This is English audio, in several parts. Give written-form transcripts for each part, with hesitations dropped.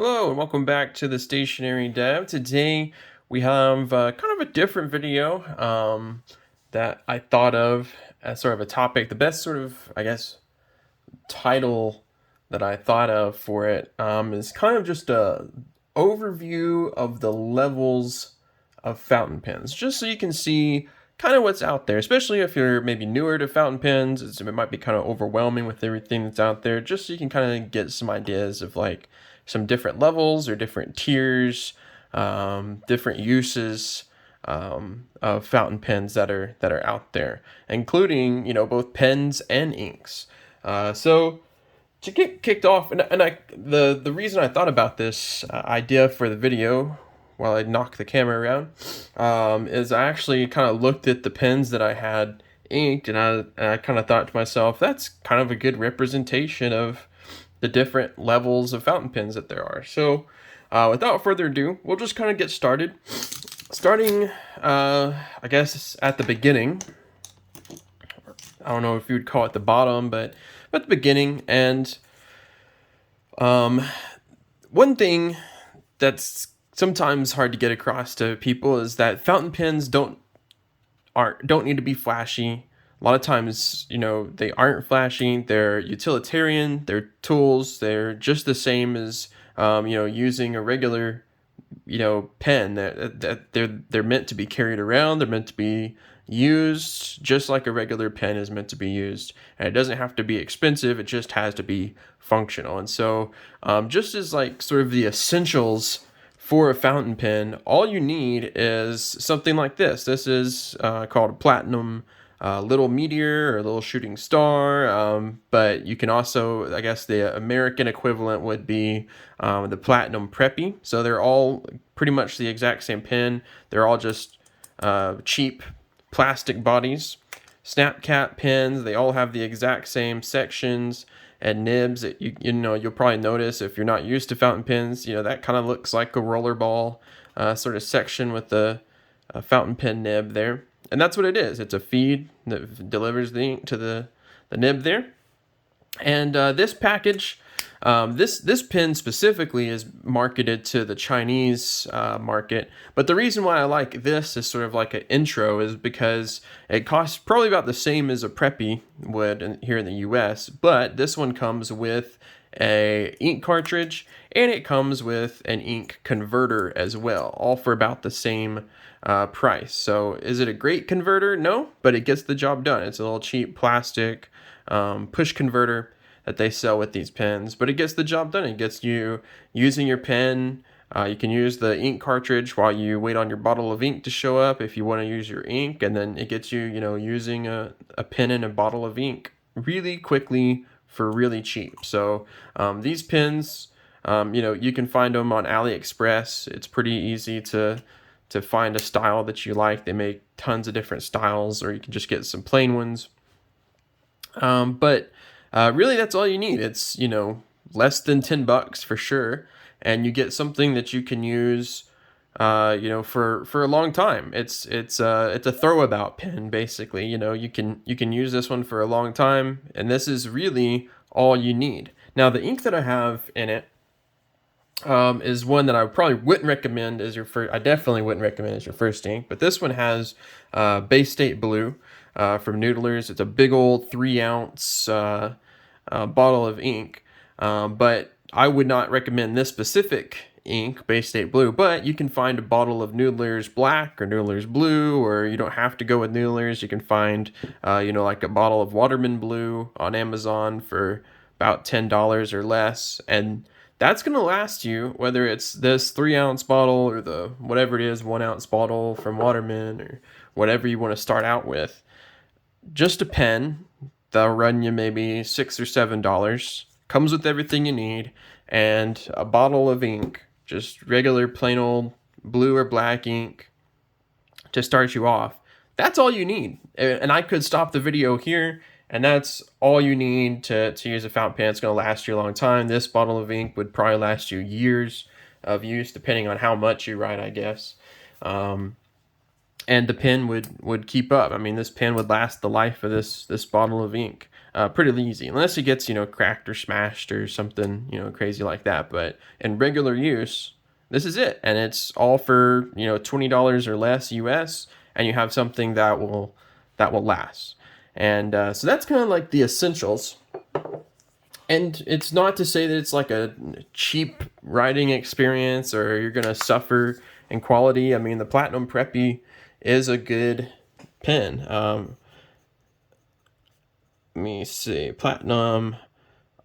Hello and welcome back to the Stationary Dev. Today we have kind of a different video that I thought of as sort of a topic. The best sort of, I guess, title that I thought of for it is kind of just a overview of the levels of fountain pens, just so you can see kind of what's out there, especially if you're maybe newer to fountain pens. It might be kind of overwhelming with everything that's out there, just so you can kind of get some ideas of like some different levels or different tiers, different uses of fountain pens that are out there, including both pens and inks. So to get kicked off, the reason I thought about this idea for the video while I knock the camera around is I actually kind of looked at the pens that I had inked, and I kind of thought to myself, that's kind of a good representation of the different levels of fountain pens that there are. So without further ado, we'll just kind of get started. Starting, I guess, at the beginning. I don't know if you'd call it the bottom, but at the beginning. And one thing that's sometimes hard to get across to people is that fountain pens don't need to be flashy. A lot of times, they aren't flashy. They're utilitarian. They're tools. They're just the same as using a regular pen. That they're meant to be carried around. They're meant to be used just like a regular pen is meant to be used, and it doesn't have to be expensive. It just has to be functional. And so just as like sort of the essentials for a fountain pen, all you need is something like this. This is called a platinum little meteor or little shooting star, but you can also, I guess the American equivalent would be the platinum preppy. So they're all pretty much the exact same pen. They're all just cheap plastic bodies. Snap cap pens, they all have the exact same sections and nibs. You'll probably notice if you're not used to fountain pens, that kind of looks like a rollerball sort of section with the fountain pen nib there. And that's what it is. It's a feed that delivers the ink to the nib there. And this package, this pen specifically is marketed to the Chinese market. But the reason why I like this as sort of like an intro is because it costs probably about the same as a preppy would here in the US. But this one comes with a ink cartridge, and it comes with an ink converter as well, all for about the same price. So is it a great converter? No, but it gets the job done. It's a little cheap plastic push converter that they sell with these pens, but it gets the job done. It gets you using your pen. You can use the ink cartridge while you wait on your bottle of ink to show up if you want to use your ink, and then it gets you, using a pen and a bottle of ink really quickly for really cheap. So these pens, you can find them on AliExpress. It's pretty easy to find a style that you like. They make tons of different styles, or you can just get some plain ones. But really that's all you need. It's, less than $10 for sure. And you get something that you can use, for a long time. It's a throwabout pen, basically. You can use this one for a long time, and this is really all you need. Now, the ink that I have in it is one that I probably wouldn't recommend as your first. I definitely wouldn't recommend as your first ink. But this one has Bay State Blue from Noodlers. It's a big old 3-ounce bottle of ink. But I would not recommend this specific ink, Bay State Blue. But you can find a bottle of Noodlers Black or Noodlers Blue, or you don't have to go with Noodlers. You can find, like a bottle of Waterman Blue on Amazon for about $10 or less, and that's going to last you, whether it's this 3-ounce bottle or the whatever it is, 1-ounce bottle from Waterman, or whatever you want to start out with. Just a pen that'll run you maybe $6 or $7. Comes with everything you need, and a bottle of ink, just regular plain old blue or black ink to start you off. That's all you need. And I could stop the video here, and that's all you need to use a fountain pen. It's going to last you a long time. This bottle of ink would probably last you years of use, depending on how much you write, I guess. And the pen would keep up. I mean, this pen would last the life of this bottle of ink. pretty easy, unless it gets, cracked or smashed or something, crazy like that. But in regular use, this is it. And it's all for, $20 or less US, and you have something that will last. And so that's kind of like the essentials. And it's not to say that it's like a cheap writing experience or you're going to suffer in quality. I mean, the Platinum Preppy is a good pen. Let me see. Platinum,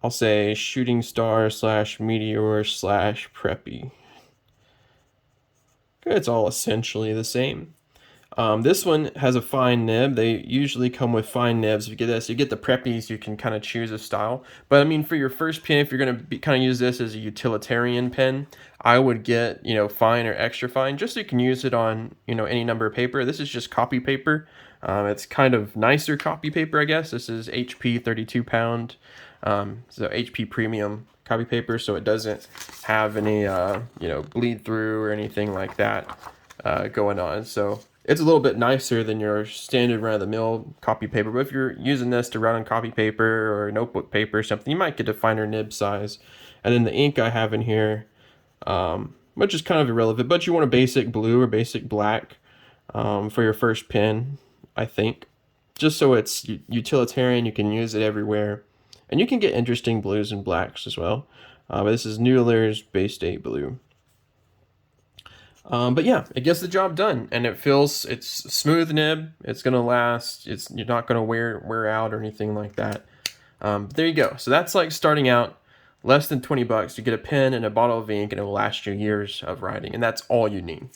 I'll say Shooting Star / Meteor / Preppy. It's all essentially the same. This one has a fine nib. They usually come with fine nibs. If you get this, you get the Preppies, you can kind of choose a style. But I mean, for your first pen, if you're going to kind of use this as a utilitarian pen, I would get, fine or extra fine, just so you can use it on, any number of paper. This is just copy paper. It's kind of nicer copy paper, I guess. This is HP 32 pound, so HP premium copy paper, so it doesn't have any, bleed through or anything like that going on. So it's a little bit nicer than your standard run-of-the-mill copy paper. But if you're using this to run on copy paper or notebook paper or something, you might get a finer nib size. And then the ink I have in here, which is kind of irrelevant, but you want a basic blue or basic black for your first pen, I think. Just so it's utilitarian, you can use it everywhere. And you can get interesting blues and blacks as well. But this is Noodler's Base Date Blue. But yeah, it gets the job done, and it's smooth nib. It's gonna last. You're not gonna wear out or anything like that. There you go. So that's like starting out less than $20 to get a pen and a bottle of ink, and it will last you years of writing, and that's all you need.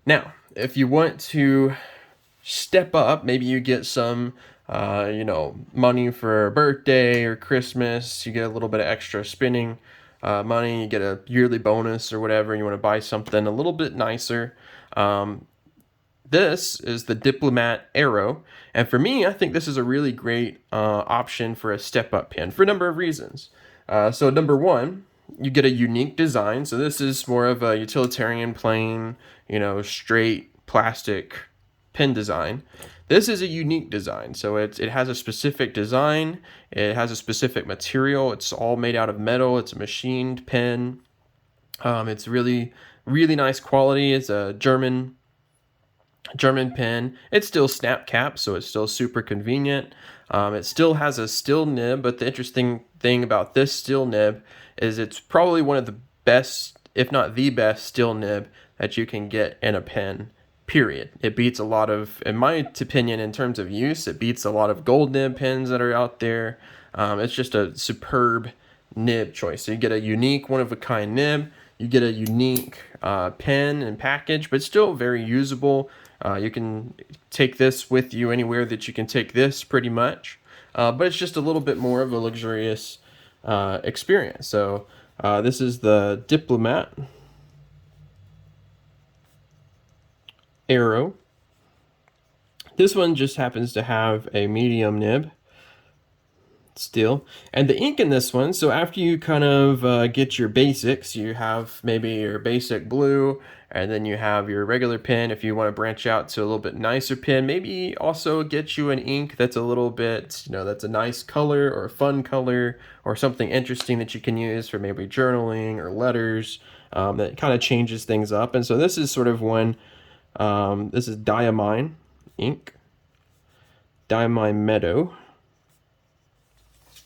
Now, if you want to step up, maybe you get some, money for a birthday or Christmas. You get a little bit of extra spending money, you get a yearly bonus or whatever, you want to buy something a little bit nicer. This is the Diplomat Aero, and for me, I think this is a really great option for a step-up pen for a number of reasons. So number one, you get a unique design. So this is more of a utilitarian, plain, straight plastic pen design. This is a unique design, so it has a specific design, it has a specific material, it's all made out of metal, it's a machined pen, it's really, really nice quality. It's a German pen. It's still snap cap, so it's still super convenient. It still has a steel nib, but the interesting thing about this steel nib is it's probably one of the best, if not the best, steel nib that you can get in a pen. Period. It beats a lot of, in my opinion, in terms of use, it beats a lot of gold nib pens that are out there. It's just a superb nib choice. So you get a unique, one-of-a-kind nib. You get a unique pen and package, but still very usable. You can take this with you anywhere that you can take this, pretty much. But it's just a little bit more of a luxurious experience. So this is the Diplomat Aero. This one just happens to have a medium nib still, and the ink in this one, so after you kind of get your basics, you have maybe your basic blue, and then you have your regular pen. If you want to branch out to a little bit nicer pen, maybe also get you an ink that's a little bit, that's a nice color or a fun color or something interesting that you can use for maybe journaling or letters, that kind of changes things up. And so this is sort of one. This is Diamine ink, Diamine Meadow.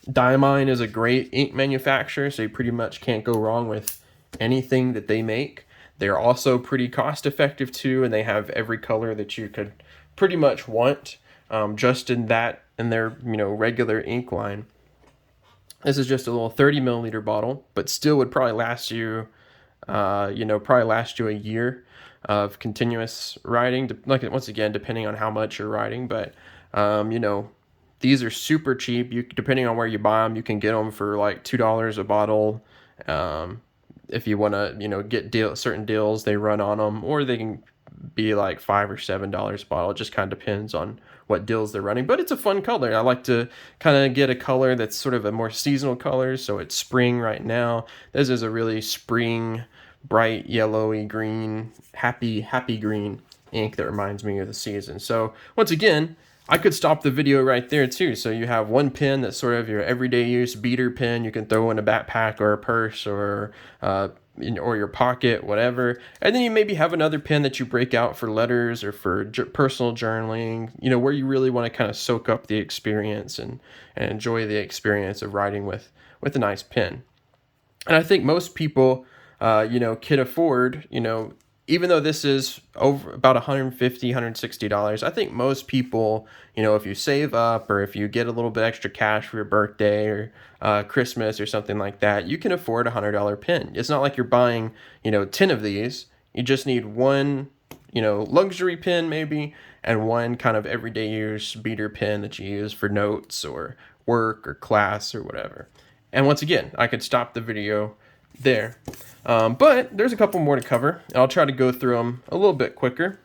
Diamine is a great ink manufacturer, so you pretty much can't go wrong with anything that they make. They're also pretty cost effective too, and they have every color that you could pretty much want, just in their regular ink line. This is just a little 30 milliliter bottle, but still would probably last you, a year of continuous writing, like once again, depending on how much you're writing. But these are super cheap. Depending on where you buy them, you can get them for like $2 a bottle. If you want to, get certain deals, they run on them, or they can be like $5 or $7 a bottle. It just kind of depends on what deals they're running. But it's a fun color. I like to kind of get a color that's sort of a more seasonal color. So it's spring right now. This is a really spring, bright yellowy green, happy green ink that reminds me of the season. So once again, I could stop the video right there too. So you have one pen that's sort of your everyday use beater pen. You can throw in a backpack or a purse or or your pocket, whatever. And then you maybe have another pen that you break out for letters or for personal journaling. Where you really want to kind of soak up the experience and enjoy the experience of writing with a nice pen. And I think most people, can afford, even though this is over about $150, $160, I think most people, if you save up or if you get a little bit extra cash for your birthday or Christmas or something like that, you can afford $100 pen. It's not like you're buying, 10 of these. You just need one, luxury pen maybe, and one kind of everyday use beater pen that you use for notes or work or class or whatever. And once again, I could stop the video there. But there's a couple more to cover. I'll try to go through them a little bit quicker.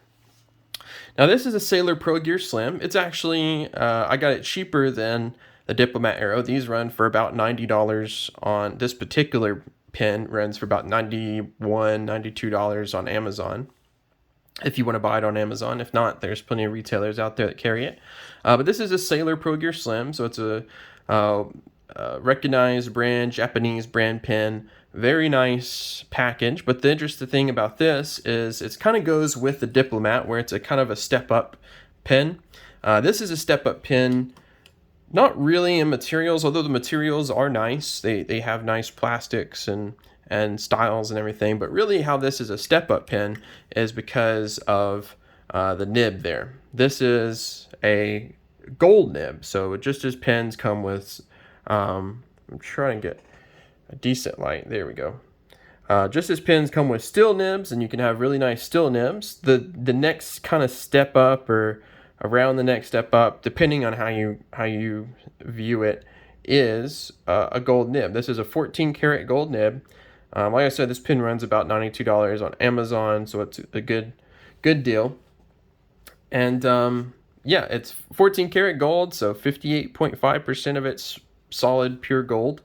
Now this is a Sailor Pro Gear Slim. It's actually, I got it cheaper than the Diplomat Arrow. These run for about $90 on, this particular pen runs for about $91, $92 on Amazon. If you want to buy it on Amazon. If not, there's plenty of retailers out there that carry it. But this is a Sailor Pro Gear Slim, so it's a recognized brand, Japanese brand pen. Very nice package. But the interesting thing about this is it kind of goes with the Diplomat, where it's a kind of a step-up pen. This is a step-up pen, not really in materials, although the materials are nice. They have nice plastics and styles and everything. But really how this is a step-up pen is because of the nib there. This is a gold nib. So just as pens come with, I'm trying to get a decent light. There we go. Just as pens come with steel nibs, and you can have really nice steel nibs, the next kind of step up or around the next step up, depending on how you view it, is a gold nib. This is a 14 karat gold nib. Like I said, this pen runs about $92 on Amazon, so it's a good deal. And yeah, it's 14 karat gold, so 58.5% of it's solid pure gold.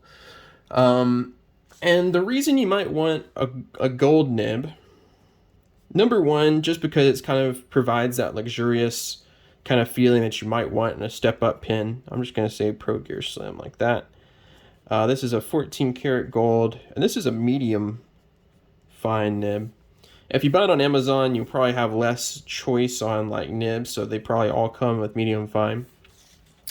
And the reason you might want a gold nib, number one, just because it kind of provides that luxurious kind of feeling that you might want in a step-up pen. I'm just going to say Pro Gear Slim like that. This is a 14 karat gold, and this is a medium fine nib. If you buy it on Amazon, you probably have less choice on like nibs, so they probably all come with medium fine.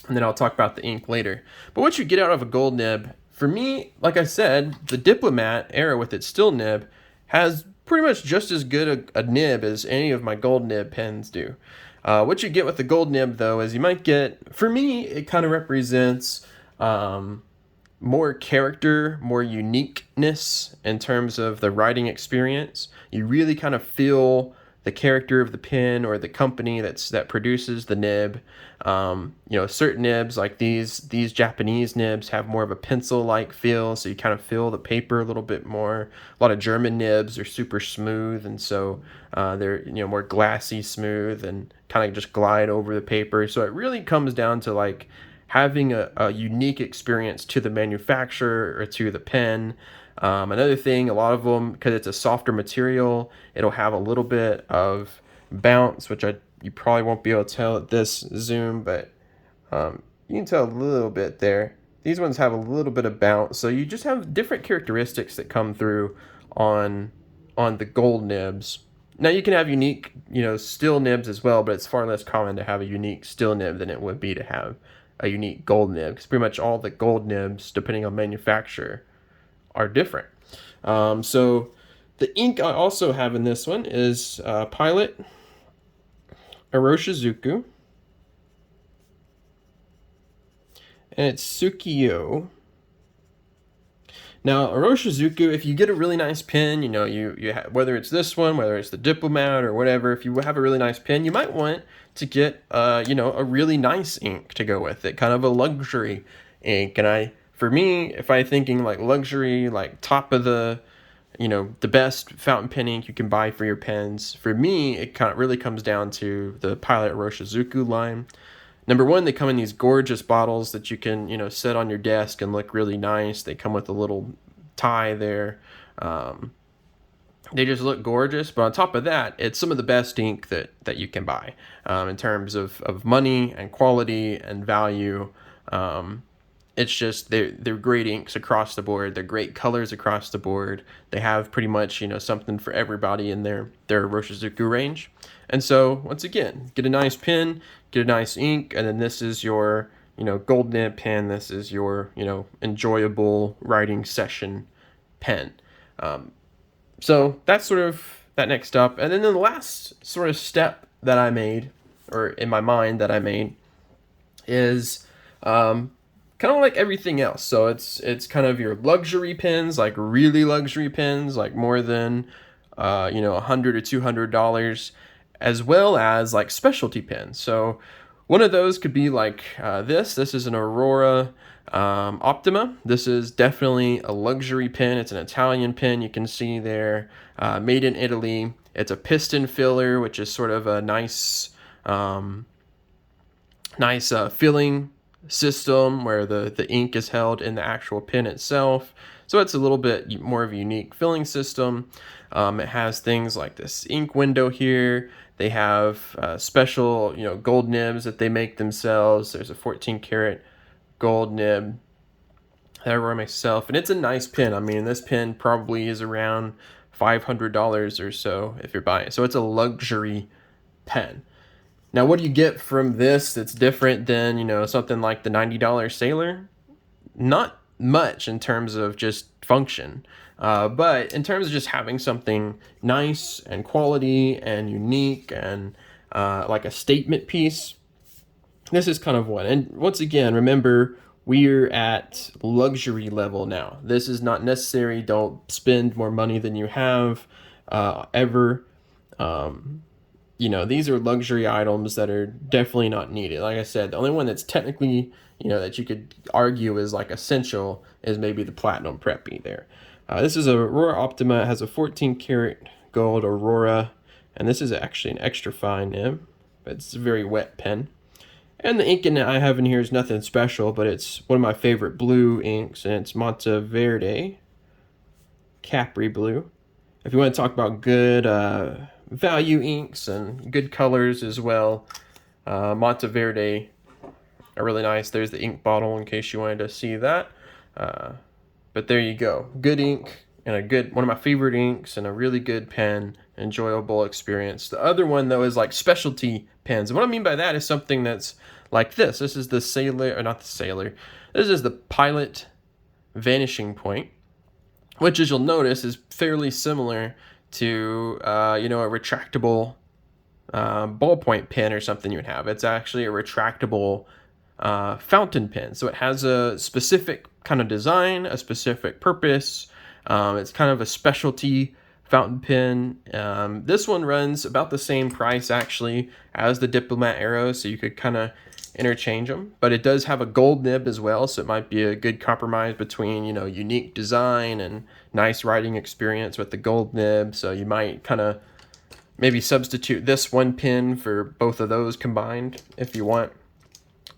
And then I'll talk about the ink later. But what you get out of a gold nib, for me, like I said, the Diplomat Arrow with its steel nib has pretty much just as good a nib as any of my gold nib pens do. What you get with the gold nib, though, is you might get, for me, it kind of represents more character, more uniqueness in terms of the writing experience. You really kind of feel the character of the pen or the company that produces the nib. Certain nibs like these Japanese nibs have more of a pencil-like feel, so you kind of feel the paper a little bit more. A lot of German nibs are super smooth, and so they're more glassy smooth and kind of just glide over the paper. So it really comes down to like having a unique experience to the manufacturer or to the pen. Another thing, a lot of them, because it's a softer material, it'll have a little bit of bounce, which you probably won't be able to tell at this zoom, but you can tell a little bit there. These ones have a little bit of bounce, so you just have different characteristics that come through on the gold nibs. Now you can have unique, steel nibs as well, but it's far less common to have a unique steel nib than it would be to have a unique gold nib, because pretty much all the gold nibs, depending on manufacturer, are different. So the ink I also have in this one is Pilot Aroshizuku, and it's Tsukiyo. Now, Aroshizuku, if you get a really nice pen, whether it's this one, whether it's the Diplomat or whatever, if you have a really nice pen, you might want to get, a really nice ink to go with it, kind of a luxury ink. And for me, if I'm thinking like luxury, like top of the best fountain pen ink you can buy for your pens, for me, it kind of really comes down to the Pilot Aroshizuku line. Number one, they come in these gorgeous bottles that you can, set on your desk and look really nice. They come with a little tie there. They just look gorgeous, but on top of that, it's some of the best ink that you can buy in terms of money and quality and value. It's just they're great inks across the board. They're great colors across the board. They have pretty much something for everybody in their Roshizuku range. And so once again, get a nice pen, get a nice ink, and then this is your gold nib pen. This is your enjoyable writing session pen. So that's sort of that next step. And then the last sort of step that I made, or in my mind that I made, is kind of like everything else. So it's kind of your luxury pens, like really luxury pens, like more than $100 or $200, as well as like specialty pens. So one of those could be like this. This is an Aurora Optima. This is definitely a luxury pen. It's an Italian pen. You can see there, made in Italy. It's a piston filler, which is sort of a nice filling system where the ink is held in the actual pen itself. So it's a little bit more of a unique filling system. It has things like this ink window here. They have special, gold nibs that they make themselves. There's a 14 karat gold nib that I wrote myself, and it's a nice pen. I mean, this pen probably is around $500 or so if you're buying it. So it's a luxury pen. Now, what do you get from this that's different than, something like the $90 Sailor? Not much in terms of just function, but in terms of just having something nice and quality and unique and like a statement piece, this is kind of one. And once again, remember, we're at luxury level now. This is not necessary. Don't spend more money than you have ever. These are luxury items that are definitely not needed. Like I said, the only one that's technically, that you could argue is like essential is maybe the Platinum Preppy there. This is a Aurora Optima. It has a 14 karat gold Aurora, and this is actually an extra fine nib. It's a very wet pen. And the ink I have in here is nothing special, but it's one of my favorite blue inks, and it's Monteverde Capri Blue. If you want to talk about good value inks and good colors as well, Monteverde are really nice. There's the ink bottle in case you wanted to see that. But there you go. Good ink and one of my favorite inks and a really good pen. Enjoyable experience. The other one though is like specialty pens. And what I mean by that is something that's like this. This is the Sailor, or not the Sailor. This is the Pilot Vanishing Point, which, as you'll notice, is fairly similar to a retractable ballpoint pen or something you would have. It's actually a retractable fountain pen. So it has a specific kind of design, a specific purpose. It's kind of a specialty fountain pen. This one runs about the same price actually as the Diplomat Arrow, so you could kind of interchange them, but it does have a gold nib as well, so it might be a good compromise between unique design and nice writing experience with the gold nib. So you might kind of maybe substitute this one pen for both of those combined if you want.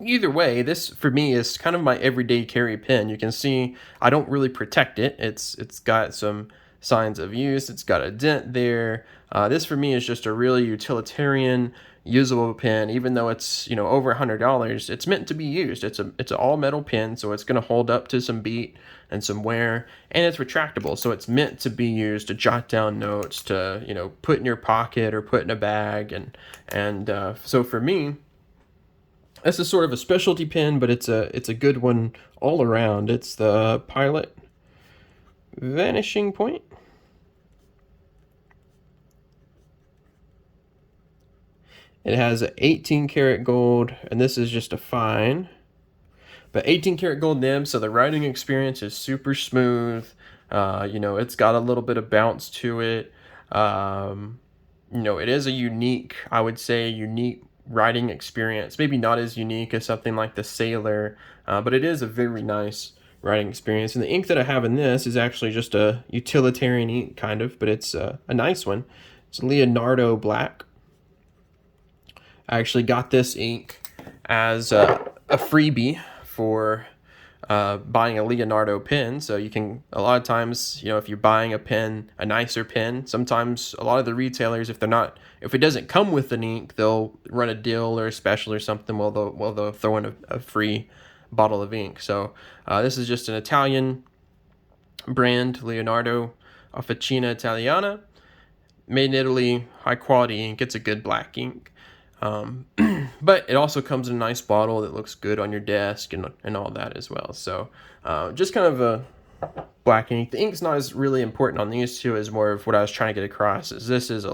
Either way, this for me is kind of my everyday carry pen. You can see I don't really protect it. It's got some signs of use. It's got a dent there. This for me is just a really utilitarian, usable pen. Even though it's over $100, it's meant to be used. It's an all metal pen, so it's going to hold up to some beat and some wear, and it's retractable, so it's meant to be used to jot down notes, to put in your pocket or put in a bag, and so for me, this is sort of a specialty pen, but it's a good one all around. It's the Pilot Vanishing Point. It has 18 karat gold, and this is just a fine. But 18 karat gold nib, so the writing experience is super smooth. It's got a little bit of bounce to it. It is a unique, I would say, unique writing experience. Maybe not as unique as something like the Sailor, but it is a very nice writing experience. And the ink that I have in this is actually just a utilitarian ink, kind of, but it's a nice one. It's Leonardo Black. I actually got this ink as a freebie for buying a Leonardo pen. So you can, a lot of times, you know, if you're buying a pen, a nicer pen, sometimes a lot of the retailers, if it doesn't come with an ink, they'll run a deal or a special or something. They'll throw in a free bottle of ink. So this is just an Italian brand, Leonardo Officina Italiana, made in Italy, high quality ink. It's a good black ink. But it also comes in a nice bottle that looks good on your desk and all that as well. So just kind of a black ink. The ink's not as really important on these two as more of what I was trying to get across is this is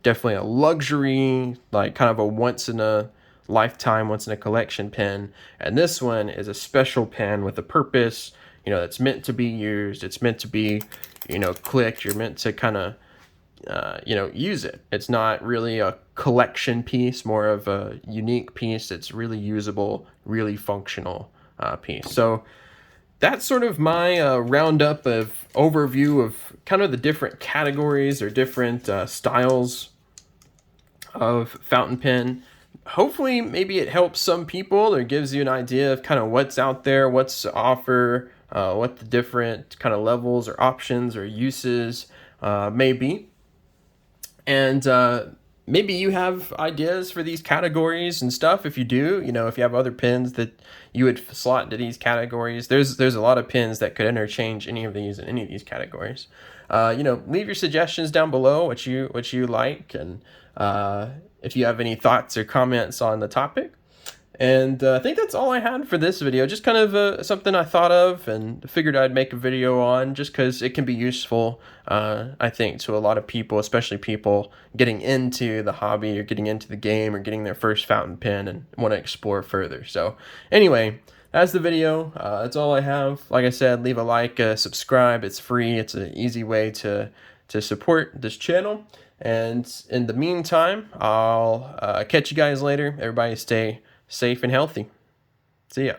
definitely a luxury, like kind of a once in a lifetime, once in a collection pen. And this one is a special pen with a purpose, you know, that's meant to be used. It's meant to be, you know, clicked. You're meant to kind of use it. It's not really a collection piece, more of a unique piece that's really usable, really functional piece. So that's sort of my roundup of overview of kind of the different categories or different styles of fountain pen. Hopefully, maybe it helps some people or gives you an idea of kind of what's out there, what's to offer, what the different kind of levels or options or uses may be. And maybe you have ideas for these categories and stuff. If you do, you know, if you have other pens that you would slot into these categories, there's a lot of pens that could interchange any of these in any of these categories. You know, leave your suggestions down below, what you like, and if you have any thoughts or comments on the topic. And I think that's all I had for this video. Just kind of something I thought of and figured I'd make a video on just because it can be useful, I think, to a lot of people, especially people getting into the hobby or getting into the game or getting their first fountain pen and want to explore further. So anyway, that's the video. That's all I have. Like I said, leave a like, subscribe. It's free. It's an easy way to support this channel. And in the meantime, I'll catch you guys later. Everybody stay safe and healthy. See ya.